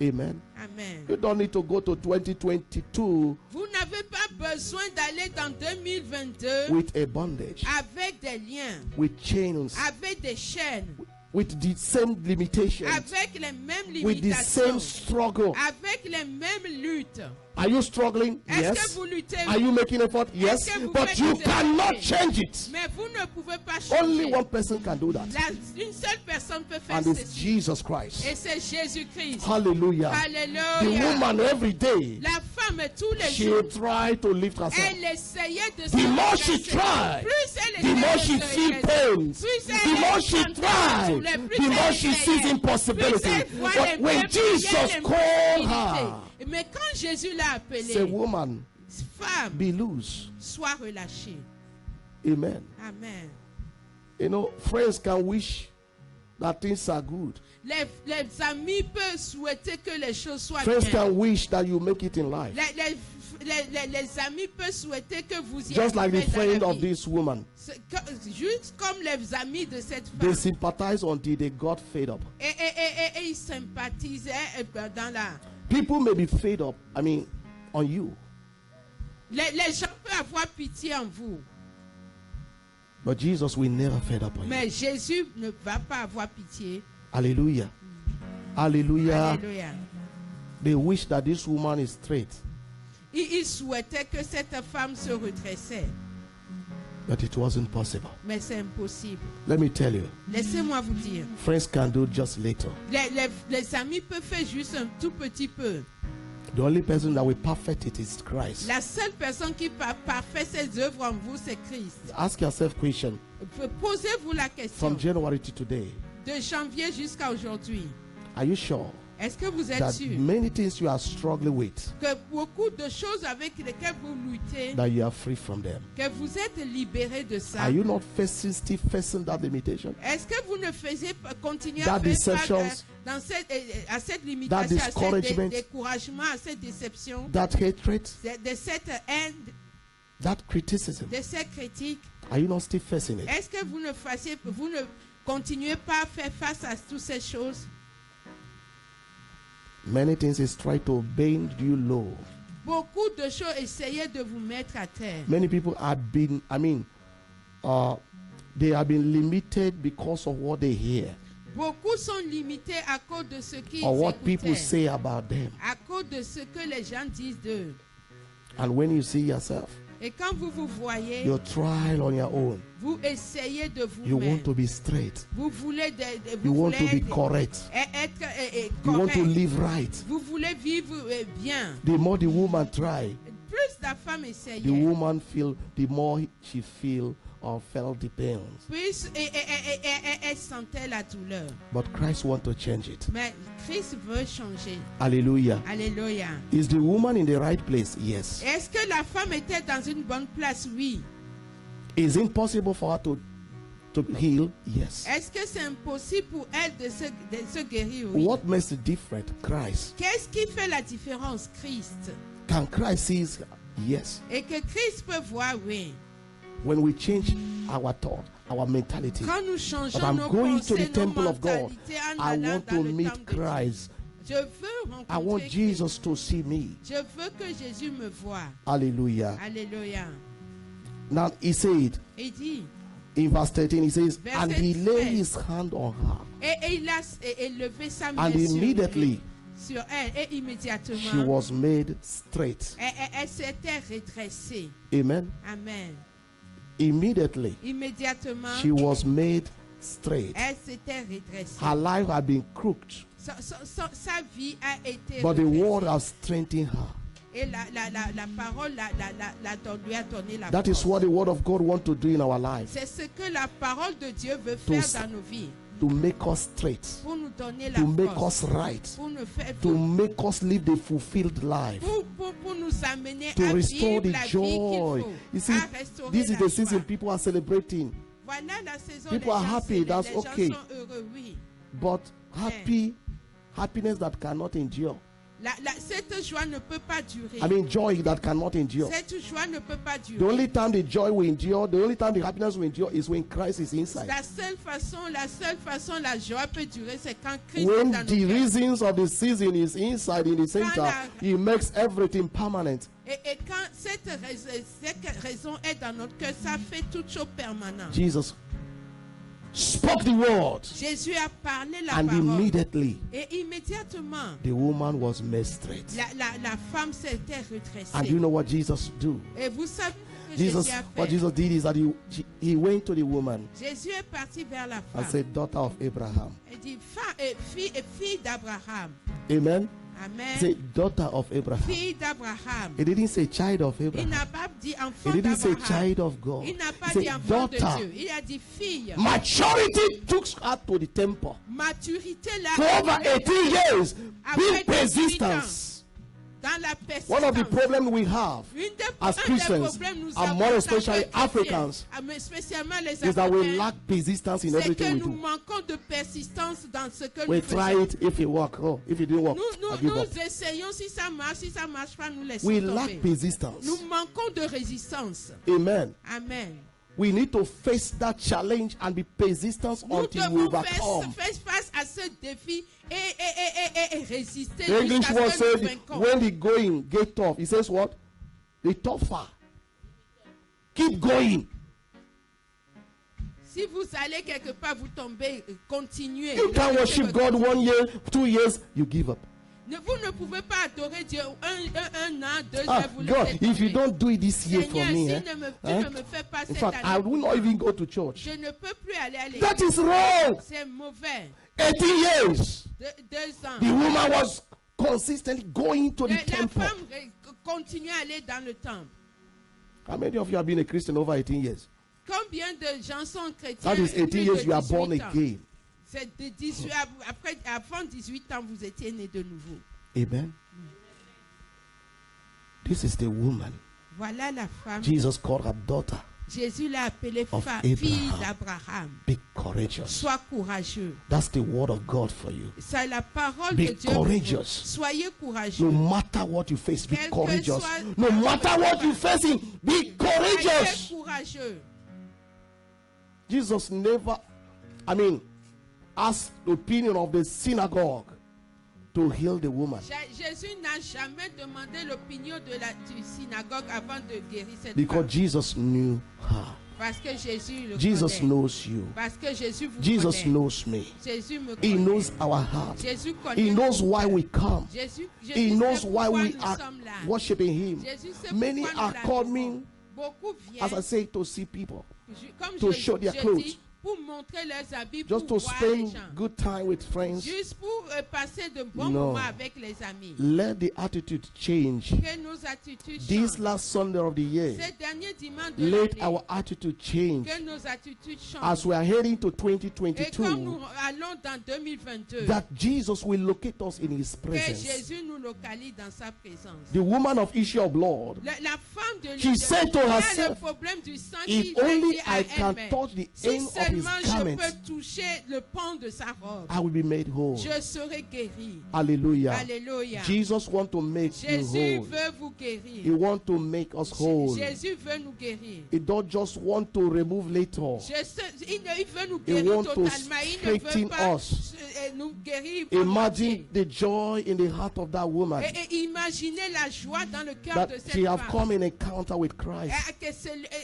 Amen. Amen. You don't need to go to 2022 Vous n'avez pas besoin d'aller dans 2022 with a bondage, avec des liens, with chains, avec des chaînes, with the same limitations, avec les mêmes with the same limitations, struggle. avec les mêmes luttes. Are you struggling? Est-ce Yes. que vous luttez? Are you making effort? Yes. que vous But faites you des cannot efforts? change it. Mais vous ne pouvez pas Only changer. one person can do that. Une seule personne peut faire And it's ceci. Jesus Christ. Et c'est Jésus-Christ. Hallelujah. The Alléluia. woman every day, La femme, tous les she jours, tried to lift herself. elle essayait de se The more she redresser. tried, Plus elle the more essayait she de se feel redresser. pains, Plus the elle more she sentait tried, douleur, plus the elle more she essayait. sees impossibility. Plus elle voit But les when mêmes Jesus prières, called l'impossibilité. her, Mais quand Jésus l'a appelée, say, woman, femme, be loose. sois relâchée. Amen. Amen. You know, friends can wish that things are good. Les amis peuvent souhaiter que les choses soient Friends bien. can wish that you make it in life. Les amis peuvent souhaiter que vous y Just like the arrivez dans la friend of vie. this woman. Juste comme les amis de cette They femme. sympathize until they got fed up. Et ils sympathisaient dans la... People may be fed up, on you. Les gens peuvent avoir pitié en vous. But Jesus will never fed up on you. Mais Jésus ne va pas avoir pitié. Hallelujah. Hallelujah. Alléluia. They wish that this woman is straight. Il souhaitait que cette femme se redressait. But it wasn't possible. Mais c'est impossible. Let me tell you, Laissez-moi vous dire. friends can do just little. Les amis peuvent faire juste un tout petit peu. The only person that will perfect it is Christ. La seule personne qui parfait ses œuvres en vous, c'est Christ. Ask yourself a question. Posez-vous la question. From January to today, De janvier jusqu'à aujourd'hui. are you sure Est-ce que vous êtes that sûr many things you are struggling with, que beaucoup de choses avec lesquelles vous luttez, that you are free from them? que vous êtes libéré de ça? Are you not still facing that limitation? Est-ce que vous ne faisiez pas continuer That à faire deceptions, face à cette limitation, à ce discouragement, découragement, à cette déception, that hatred, de cette haine, that criticism? de cette critique? Are you not still facing it? Est-ce que vous ne continuez pas à faire face à toutes ces choses? Many things is trying to bend you low. Beaucoup de choses essayaient de vous mettre à terre. Many people have been, they have been limited because of what they hear Beaucoup sont limités à cause de ce qu'ils or what people écoutaient, say about them. à cause de ce que les gens disent d'eux. And when you see yourself, Et quand vous vous voyez, you trial on your own. vous essayez de You vous-même. want to be straight. Vous voulez, You vous want voulez to be être, correct. être You want to correct. live right. Vous voulez vivre bien. The more the woman try, Plus la femme the essayait, woman feel, the more she feel or felt the pains. plus elle sentait la douleur. But Christ want to change it. Mais Christ veut changer. Hallelujah. Alléluia. Is the woman in the right place? Yes. Est-ce que la femme était dans une bonne place? Oui. Is it possible for her to heal? Yes. Est-ce que c'est impossible pour elle de se guérir? Oui. What makes it different? Christ. Qu'est-ce qui fait la différence? Christ. Can Christ see? Yes. Et que Christ peut voir, oui. When we change our thought, our mentality, Quand nous changeons but I'm nos going to pensées, the nos temple of God, mentalités en I allant want dans to le meet temple de Dieu. Christ. Je veux I want rencontrer Jesus to see me. Je veux que Jésus me voie. Hallelujah. Alléluia. Now he said Il dit, in verse 13, he says, Verset and he laid 13. his hand on her, et il a levé sa main and sur immediately sur elle, et she immédiatement, was made straight. elle s'était redressée. Amen. Amen. Immediately Immédiatement, she was made straight. elle s'était redressée. Her life had been crooked, Sa vie a été but the redressée. word has strengthened her. Et la parole lui a donné la That is force. what the word of God wants to do in our lives, C'est ce que la parole de Dieu veut faire s- dans nos vies. to make us straight, Pour nous donner la to make force. us right, Pour nous faire to make us live the fulfilled life, pour nous amener to à restore vivre the la vie joy. qu'il You faut, see, à restaurer this is la the season joie. people are celebrating, Voilà la saison, People les are gens, happy, that's les gens okay. sont heureux, oui. but happiness that cannot endure. Cette joie ne peut pas durer. I mean, joy that cannot endure. Cette joie ne peut pas durer. The only time the joy will endure, the only time the happiness will endure is when Christ is inside. La seule façon la joie peut durer, c'est quand Christ est When dans nos the cœurs. reasons of the season is inside in the center, he makes everything permanent. Et quand cette raison est dans notre cœur, ça fait toute chose permanente. Jesus spoke the word, Jésus a parlé la and parole. immediately Et immédiatement, the woman was made straight. la femme s'était redressée. And you know what Jesus do? Et vous savez ce que Jesus, Jésus a what fait. Jesus did is that he went to the woman Jésus est parti vers la and femme. said, "Daughter of Abraham." Il dit, fille d'Abraham. Amen. He Amen. said, "Daughter of Abraham." Fille d'Abraham. He didn't say child of Il Abraham. n'a pas dit enfant He didn't say d'Abraham. child of God. Il n'a pas He dit said enfant de daughter. Dieu. Il a dit fille. Maturity took her to the temple Maturité là. for over 18 years. Après Big 18 ans. persistence. Dans la persistance. One of the problems we have as un des Christians, problèmes nous and avons more en tant especially que chrétiens, Africans, mais spécialement les is that we Africains, lack persistence in c'est que everything we nous do. manquons de persistance dans ce que We nous try faisons. it if it work. Oh, if it didn't work, I give Nous up. essayons, si ça marche pas, nous laissons We tomber. lack persistence. Nous manquons de résistance. Amen. Amen. We need to face that challenge and be persistent Nous until we devons overcome. faire face à ce défi et résister The English jusqu'à word ce que nous said, vainquons. when the going get tough, he says what? The tougher. Keep going. Si vous allez quelque part, vous tombez, continuez. You can't worship God 1 year, 2 years, you give up. Vous ne pouvez pas adorer Dieu un an, 2 Ah, ans, vous God, laissez if you tomber. don't do it this year for Seigneur, me, si eh, tu ne me fais pas in cette fact, I année, will not even go to church. je ne peux plus aller à That l'église. is wrong. C'est mauvais. 18 years. 2 ans. The woman was consistently going to the La temple. femme continue à aller dans le temple. How many of you have been a Christian over 18 years? Combien de gens sont chrétiens? That is 18 plus years de you are 18 born ans. again. C'est de 18, avant 18 ans, vous étiez né de nouveau. Amen. This is the woman. Voilà la femme. Jesus called her daughter. Jésus l'a appelée Of fille Abraham. d'Abraham. Be courageous. Sois courageux. That's the word of God for you. C'est la parole Be de Dieu. pour vous. courageous. Soyez courageux. No matter what you face, be Quel que courageous. soit- No matter what you're facing, be Soyez courageous. courageux. Jesus never, asked the opinion of the synagogue to heal the woman. Jésus n'a jamais demandé l'opinion du synagogue avant de guérir cette Because femme. Jesus knew her. Parce que Jésus le Jesus connaît. knows you. Parce que Jésus vous Jesus connaît. knows me. Jésus me He connaît. knows our heart. Jésus connaît. He knows why we come. Jésus He knows sait why pourquoi we nous are sommes là. worshiping Him. Jésus sait Many pourquoi are nous l'adorons. coming, Beaucoup viennent, as I say, to see people, comme to je show their dis, clothes, pour montrer leurs habits, just to pour voir les spend gens. good time with friends. Juste pour passer de bons No. moments avec les amis. Let the attitude change. Que nos attitudes This changent. last Sunday of the year, Ces derniers dimanches de let l'année, our attitude change que nos attitudes as changent. we are heading to Et comme 2022. nous allons dans 2022, That Jesus will locate us in His que presence. Jésus nous localise dans sa présence. The woman of issue of blood, La femme de She said to qui a herself, le problème du sang if qui a only dit à I can elle-même, touch the si hem of His seulement je garment, peux toucher le pan de sa robe, I will be made whole. je serai guéri. Hallelujah. Alléluia. Jesus wants to make you Jésus whole. veut vous He guérir. wants to make us whole. Jésus veut nous guérir. He don't just want to remove little. Il veut nous He guérir wants to totalement. Il ne veut straighten pas us. nous guérir. Imagine the joy in the heart of that woman Et imaginez la joie dans le cœur that de cette she have femme. come in encounter with Christ,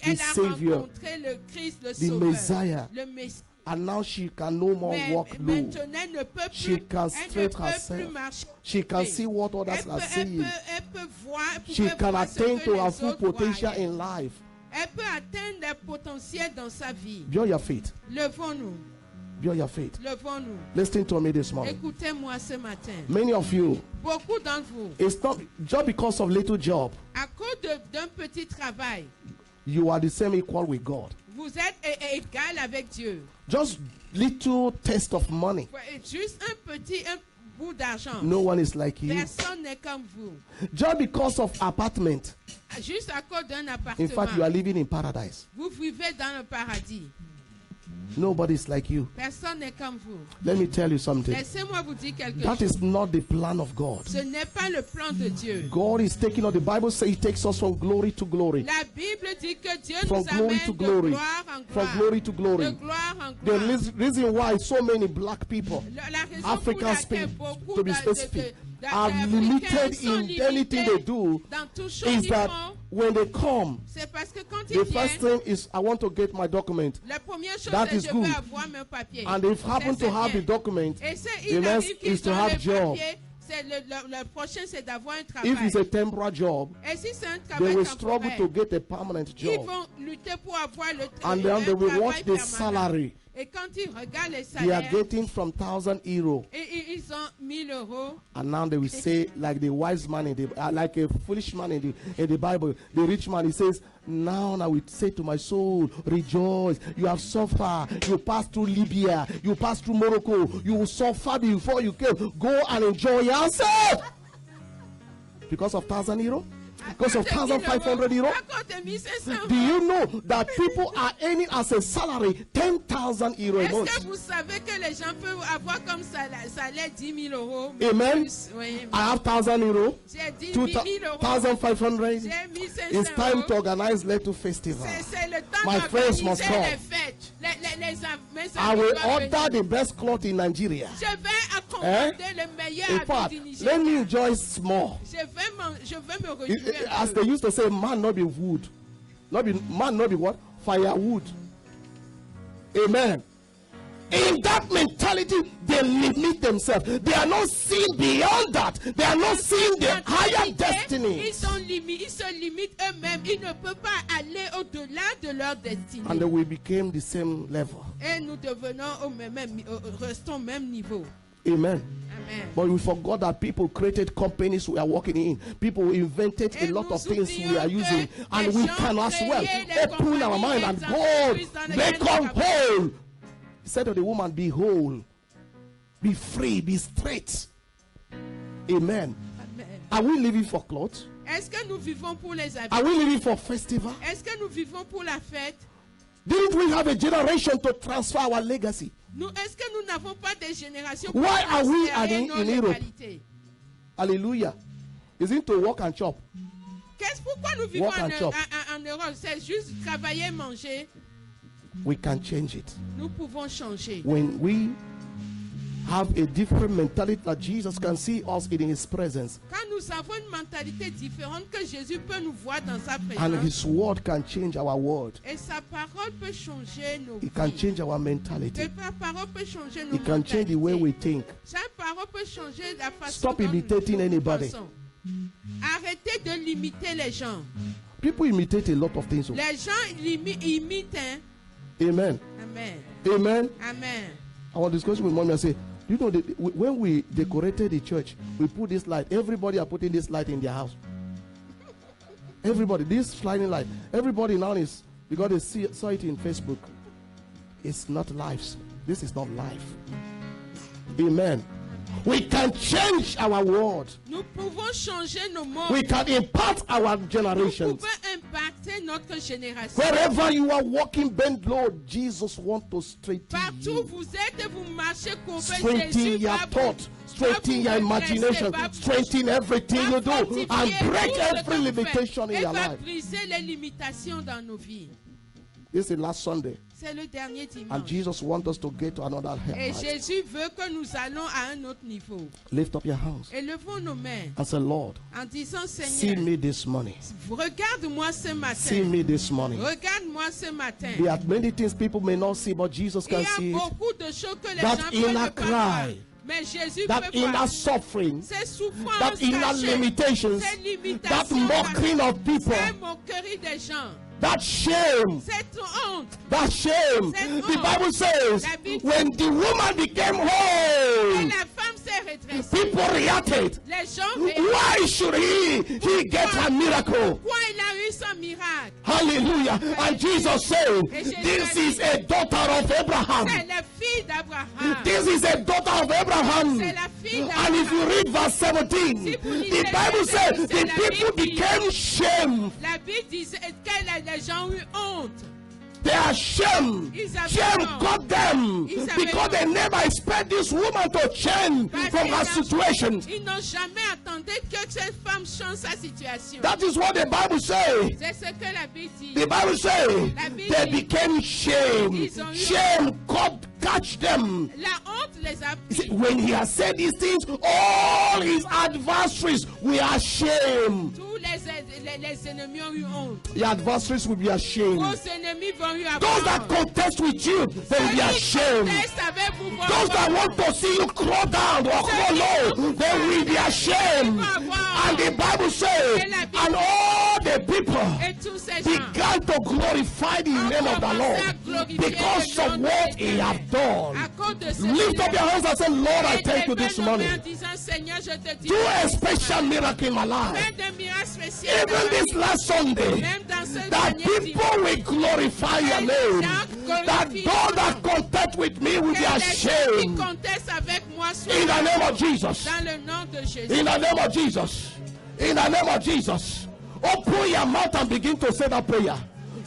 Elle a Savior, rencontré le Christ, le the Sauveur, Messiah. le Messie. and now she can no more Mais walk low. maintenant, elle ne peut She plus, can elle ne straight peut herself. plus marcher. She can see what others are seeing. Elle peut voir, elle She pouvait can voir ce attain que to les her full autres potential voyaient. in life. Elle peut atteindre le potentiel dans sa vie. Build your faith. Levons-nous, Build your faith. levons-nous. Listen to me this morning. Écoutez-moi ce matin. Many of you, Beaucoup d'entre vous, it's not just because of little job, à cause d'un petit travail, you are the same equal with God. vous êtes égal avec Dieu. Just little taste of money. Juste un bout d'argent. No one is like you. Personne n'est comme vous. Just because of apartment. Juste à cause d'un In appartement. fact, you are living in paradise. Vous vivez dans le paradis. Nobody is like you. Personne n'est comme vous. Let me tell you something. Laissez-moi vous dire quelque That chose. is not the plan of God. Ce n'est pas le plan de Dieu. God is taking us. The Bible says He takes us from glory to glory. La Bible dit que Dieu From nous glory amène to de glory. gloire en From gloire. glory to glory. De gloire en The gloire. reason why so many black people, La raison African pour laquelle speak, beaucoup to be specific, are limited in anything they do dans tout chose is qu'ils that font, when they come, c'est parce que quand the ils first viennent, thing is I want to get my document. la première chose That c'est is je good. veux avoir mon papier. And if happen C'est to have bien. the document, Et c'est the il next arrive qu'ils is to ont have le job. papier, c'est le prochain c'est d'avoir un If travail. it's a temporary job, Et si c'est un they travail will struggle temporaire, to get a permanent ils job. vont lutter pour avoir le And then they will watch the permanent. salary Et quand ils regardent les they are salaires, getting from 1,000 euro. et ils ont 1000 euros. And now they will say, like the wise man in the, like a foolish man in the Bible, the rich man, he says, now I will say to my soul, rejoice. You have suffered. You passed through Libya. You passed through Morocco. You will suffer before you came. Go and enjoy yourself. Because of 1,000 euro? Because of 1,500 euro? À cause de 1500 Do you know that people are earning as a salary 10,000 euro a Est-ce que month? vous savez que les gens peuvent avoir comme salaire 10 000 euros? Amen. Plus, oui. I have 1,000 euro. J'ai 10 Two 000 thou- euros. 1,500. J'ai 1500 It's time to euros. organize little festival. C'est le temps My friends must d'organiser come. les fêtes. Mes I amis will doivent order venir. the best cloth in Nigeria. Je vais commander le meilleur In habit fact, du let me Nigeria. enjoy small. Je vais me réjouir un As peu. they used to say, man not be wood. Man not be what? Firewood. Amen. In that mentality, they limit themselves. They are not seeing beyond that. They are not seeing the higher destiny. Ils se limitent eux-mêmes. Ils ne peuvent pas aller au-delà de leur destinée. And we became the same level. Et nous devenons restons au même niveau. Amen. Amen. But we forgot that people created companies we are working in. People invented a Et lot nous of things we are oublions using. que And les we gens can as well créaient des open our mind and compagnies, God des entreprises dans make lesquelles us nous whole. He said to the woman, be whole, be free, be straight. Amen. Amen. Are we living for clothes? Est-ce que nous vivons pour les habits? Are we living for festival? Est-ce que nous vivons pour la fête? Didn't we have a generation to transfer our legacy? Est-ce que nous n'avons pas des générations Why are we transférer in nos Europe? localités? Hallelujah. Is it to work and chop? Pourquoi nous vivons Walk and chop. en Europe? C'est juste travailler, manger. We can change it. Nous pouvons changer. When we have a different mentality that Jesus can see us in his presence. Quand nous avons une mentalité différente, que Jésus peut nous voir dans sa And présence. his word can change our world. Et sa parole peut changer nos It can vies. change our mentality. Et sa parole peut changer nos It can change the way we think. Sa parole peut changer la façon Stop dont imitating nous anybody. pensons. Arrêtez de limiter les gens. People imitate a lot of things. Les gens imitent. Hein? Amen. Amen. Amen. Amen. I was discussing with mommy and say, you know, when we decorated the church, we put this light. Everybody are putting this light in their house. Everybody, this flying light. Everybody now is, because they saw it in Facebook. It's not life. This is not life. Amen. We can change our world. Nous pouvons changer nos mondes. We can impact our Nous generations. pouvons impacter notre génération. Wherever you are walking, bend low. Jesus wants to straighten Partout où you. vous êtes et vous marchez courbé, Straighten Jésus your va vous, thought, straighten your va vous imagination, redresser, straighten everything you do, fortifier and break tout ce every que vous limitation faites in et your va life. briser les limitations dans nos vies. This is last Sunday, C'est le dernier and dimanche. Jesus wants us to get to another Et height. Jésus veut que nous allons à un autre niveau. Lift up your hands Élevons nos mains and say, Lord, en disant, see Seigneur, me this morning. regarde-moi ce See matin. me this morning. Regarde-moi ce matin. There are many things people may not see, but Jesus Il can y see a it. beaucoup de choses que les That gens peuvent inner ne pas voir. cry, Mais Jésus that peut voir. inner suffering, Ces souffrances that inner cachées, limitations, ces that limitations, mocking of people, ces moqueries des gens, that shame, cette honte. that shame. The Bible says, when the woman became Et whole, la femme s'est redressée. people reacted. Les gens réagissent. Why should he get a miracle? Pourquoi il a eu son miracle? Hallelujah. And Jesus said, this is a daughter of Abraham. C'est la fille d'Abraham. This is a daughter of Abraham. C'est la fille And if you d'Abraham. read verse 17, the Bible says the people became shamed. La Bible dit que les gens ont eu honte. They are shamed. Shame got them because they never expect this woman to change from her situation. Ils n'ont jamais attendu que cette femme change sa situation. That is what the Bible says. C'est ce que la Bible dit. The Bible says they became shamed. Shame catch them. La honte les a You see, pris. when he has said these things, all his adversaries were ashamed. Tous les ennemis ont eu honte. Your adversaries will be ashamed. Vos ennemis vont eu avoir Those that honte. contest with you, they will be ashamed. Conteste avec vous vont Those that avoir want to see you crawl down or crawl low, they will be ashamed. And the Bible says, and all the people Et tous ces gens began to glorify the name of the Lord because of what he has done. à cause de ce Lift up your hands and say, Lord, I thank you this morning. en disant, Seigneur, je te dis, Do a special miracle in my life. fais de miracles spéciaux dans Even ma this vie. last Sunday, Même dans ce that dernier people will glorify your name. That those that contest with me will be que les gens qui ashamed. contestent avec moi soient In the name of Jesus. dans le nom de Jésus. In the name of Jesus. In the name of Jesus. Open your mouth and begin to say that prayer.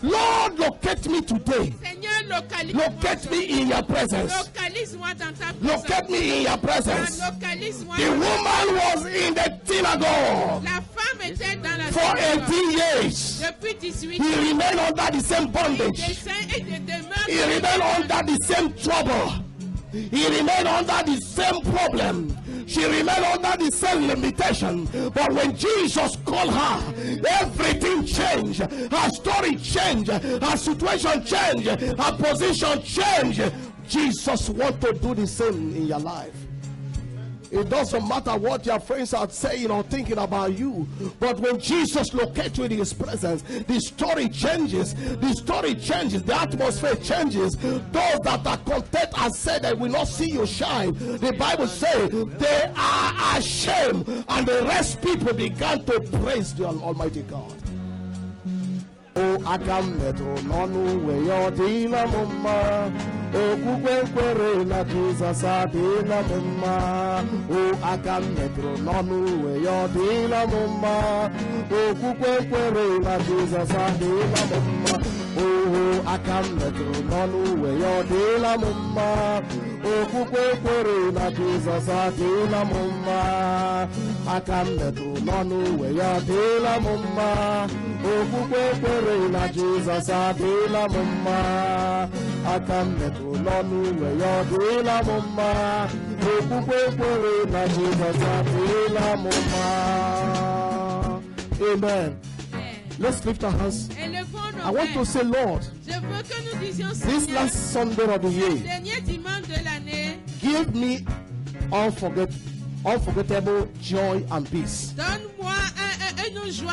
Lord, locate me today. Seigneur, Locate me in your presence. localise-moi dans ta présence. Locate me in your presence. Localise-moi The dans ta woman was in the synagogue La femme était dans la for synagogue 18 years. depuis 18 He ans. remained under the same Il bondage. descend et demeure He remained under the same trouble. He remained under the same problem. She remained under the same limitation. But when Jesus called her, everything changed. Her story changed. Her situation changed. Her position changed. Jesus wants to do the same in your life. It doesn't matter what your friends are saying or thinking about you. But when Jesus locates you in his presence, the story changes. The story changes. The atmosphere changes. Those that are content and say they will not see you shine, the Bible says they are ashamed. And the rest people began to praise the Almighty God. O aka m metụrụ n'ọnụ wee ya ọ dịla m mma. Okwukwe nkwere na Jizọs adịla m mma. O aka m metụrụ n'ọnụ wee ya ọ dịla m mma. Okwukwe nkwere na Jizọs adịla m mma. O aka m metụrụ n'ọnụ wee ya ọ dịla m mma. Okwukwe nkwere na Jizọs adịla m mma. aka mmetụ n'ọnụ uwe ya adịla m mma. Okwukwe kwere na Jizọs adịla m mma. Aka mmetụ n'ọnụ uwe ya adịla m mma. Okwukwe kwere na Jizọs adịla m mma. Amen. Let's lift our hands. Élevons nos I want to mains. say, Lord, Je veux que nous disions, this Seigneur, last Sunday of the le year, dernier dimanche de l'année, give me unforgettable joy and peace. donne-moi une joie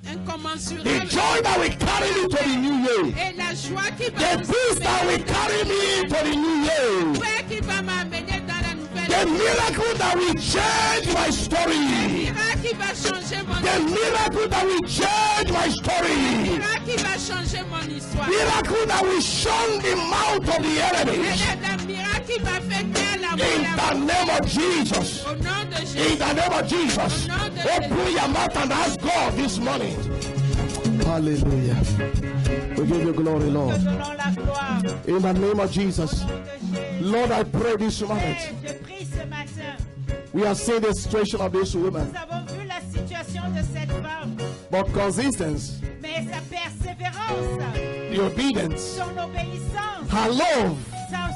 The incommensurable. joy that will carry me to the new year. Et la joie qui va The peace that will carry me to the new year. paix qui va m'amener dans la nouvelle The année. miracle that will change my story. Miracle qui va changer mon The miracle that will change my story. miracle qui va changer mon histoire. Miracle that will shun the mouth of the enemy. Le miracle qui va faire taire la In the name of Jesus. Au nom de In Jésus. the name of Jesus. Open your mouth and ask God this morning. Hallelujah. We give you glory, Te Lord. donnons la gloire. In the name of Jesus. Au nom de Jésus. Lord, I pray this moment. Je prie ce matin. We have seen the situation of this woman. Nous avons vu la situation de cette femme, But consistency, mais sa persévérance, the obedience, son obéissance, her love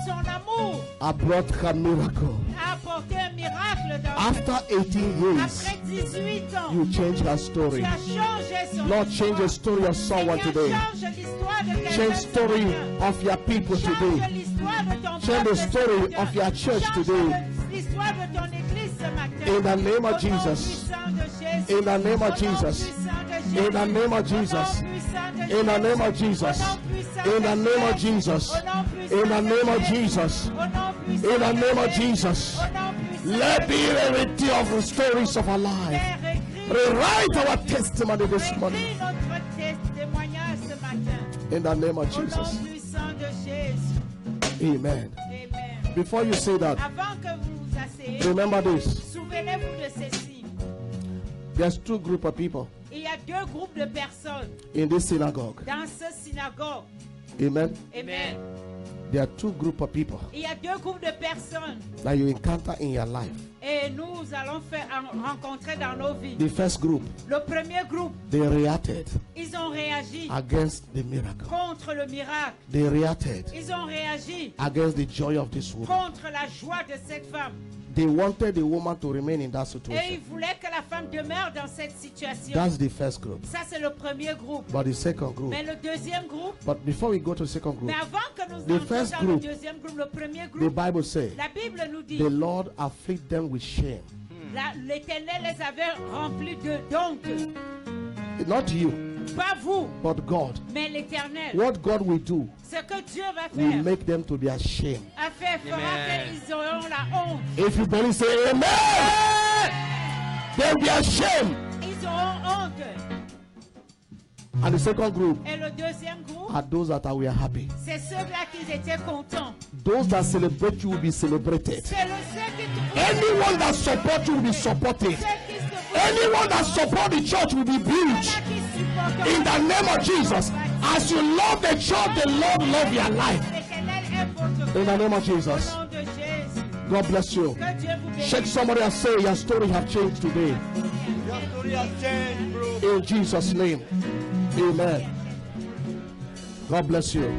son amour have brought her miracle. a apporté un miracle dans After 18 years, Après 18 ans, you change her story. tu as changé son Lord, change the histoire. story of someone Seigneur, today. change l'histoire de quelqu'un Change ce story matin. of your people Change today. l'histoire de ton Change peuple the ce story matin. of your church Change today. l'histoire de ton église ce matin. In the name of Au nom Jesus. puissant de Jésus. In the name of Au nom Jesus. puissant de Jésus. In the name of Jesus. Au nom puissant de In the Jésus. name of Jesus. Au nom puissant In the de name of Jésus. Jesus. Au nom puissant In the de name of Jésus. Jesus. Au nom puissant In the de name of Jésus. Jesus. Au nom puissant Let de the Jésus. reality of the stories of our life Père, écris- rewrite our testimony this morning. écris notre témoignage ce matin. In the name of Au nom Jesus. puissant de Jésus. Amen. Amen. Before you say that, Avant que vous vous asseyez, remember this. souvenez-vous de ceci. There's two group of people Il y a deux groupes de personnes in this synagogue. dans ce synagogue. Amen. Amen. There are two group of people Il y a deux groupes de personnes that you encounter in your life. et nous allons rencontrer dans nos vies. The first group, Le premier groupe, they reacted ils ont réagi against the miracle. contre le miracle. They reacted Ils ont réagi against the joy of this woman. contre la joie de cette femme. They wanted the woman to remain in that Et ils situation. voulaient que la femme demeure dans cette situation. That's the first group. Ça, c'est le premier groupe. But the second group, Mais le deuxième groupe, but before we go to the second group, mais avant que nous The entrions first dans group, le deuxième groupe, le premier the groupe, Bible says, la Bible nous dit, the Lord afflict them with shame. l'Éternel les avait remplis de honte. Not you, Pas vous, but God. mais l'Éternel. What God will do Ce que Dieu va will faire, make them to be ashamed. fera qu'ils auront la honte. If you believe, say amen. They'll be ashamed. Ils auront honte. And the second group Et le deuxième groupe, are those that are happy. c'est ceux-là qui étaient contents. Those that celebrate you will be celebrated. C'est ceux qui Anyone that supports you will be supported. ceux qui se Anyone that supports the church will be built. qui supportent In the name of Jesus, as you love the church, the Lord love your life. l'Éternel aime votre In the name of Au Jesus, nom de Jésus, God bless you. que Dieu vous bénisse. Shake somebody and say, your story have changed today. Your story has changed, bro. In Jesus' name, amen. God bless you.